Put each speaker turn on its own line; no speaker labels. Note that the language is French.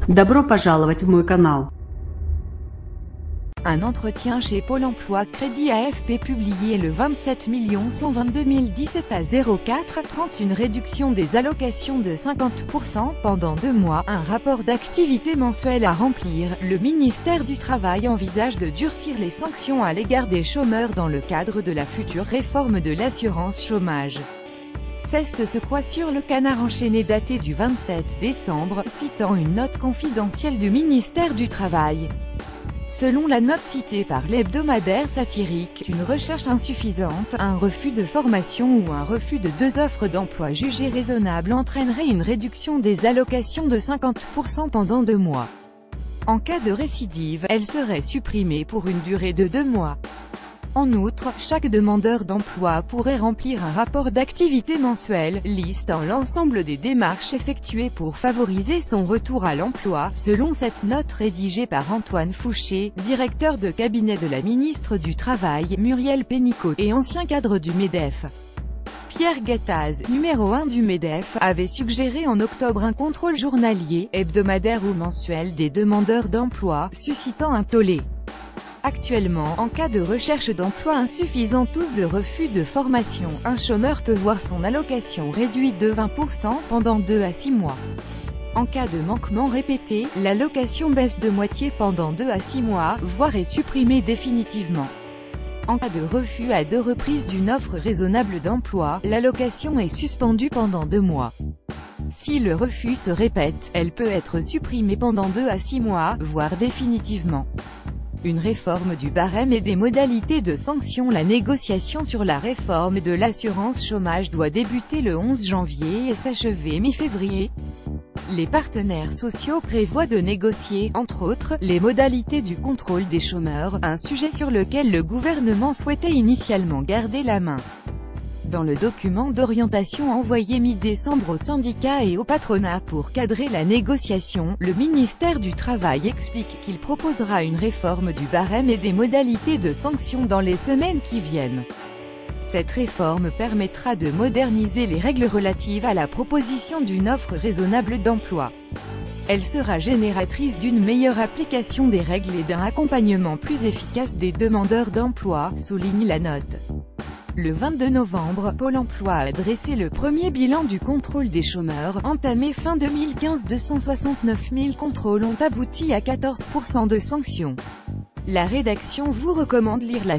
Добро пожаловать в мой канал.
Un entretien chez Pôle emploi Crédit AFP publié le 27 122 017 à 04:30. Une réduction des allocations de 50% pendant 2 mois. Un rapport d'activité mensuel à remplir. Le ministère du Travail envisage de durcir les sanctions à l'égard des chômeurs dans le cadre de la future réforme de l'assurance chômage. CEST se croit sur le canard enchaîné daté du 27 décembre, citant une note confidentielle du ministère du Travail. Selon la note citée par l'hebdomadaire satirique, une recherche insuffisante, un refus de formation ou un refus de 2 offres d'emploi jugées raisonnables entraînerait une réduction des allocations de 50% pendant 2 mois. En cas de récidive, elle serait supprimée pour une durée de 2 mois. En outre, chaque demandeur d'emploi pourrait remplir un rapport d'activité mensuel, listant l'ensemble des démarches effectuées pour favoriser son retour à l'emploi, selon cette note rédigée par Antoine Fouché, directeur de cabinet de la ministre du Travail, Muriel Pénicaud, et ancien cadre du MEDEF. Pierre Gattaz, numéro 1 du MEDEF, avait suggéré en octobre un contrôle journalier, hebdomadaire ou mensuel des demandeurs d'emploi, suscitant un tollé. Actuellement, en cas de recherche d'emploi insuffisante ou de refus de formation, un chômeur peut voir son allocation réduite de 20% pendant 2 à 6 mois. En cas de manquement répété, l'allocation baisse de moitié pendant 2 à 6 mois, voire est supprimée définitivement. En cas de refus à 2 reprises d'une offre raisonnable d'emploi, l'allocation est suspendue pendant 2 mois. Si le refus se répète, elle peut être supprimée pendant 2 à 6 mois, voire définitivement. Une réforme du barème et des modalités de sanction. La négociation sur la réforme de l'assurance chômage doit débuter le 11 janvier et s'achever mi-février. Les partenaires sociaux prévoient de négocier, entre autres, les modalités du contrôle des chômeurs, un sujet sur lequel le gouvernement souhaitait initialement garder la main. Dans le document d'orientation envoyé mi-décembre aux syndicats et au patronat pour cadrer la négociation, le ministère du Travail explique qu'il proposera une réforme du barème et des modalités de sanction dans les semaines qui viennent. Cette réforme permettra de moderniser les règles relatives à la proposition d'une offre raisonnable d'emploi. Elle sera génératrice d'une meilleure application des règles et d'un accompagnement plus efficace des demandeurs d'emploi, souligne la note. Le 22 novembre, Pôle emploi a dressé le premier bilan du contrôle des chômeurs, entamé fin 2015. 269 000 contrôles ont abouti à 14% de sanctions. La rédaction vous recommande lire la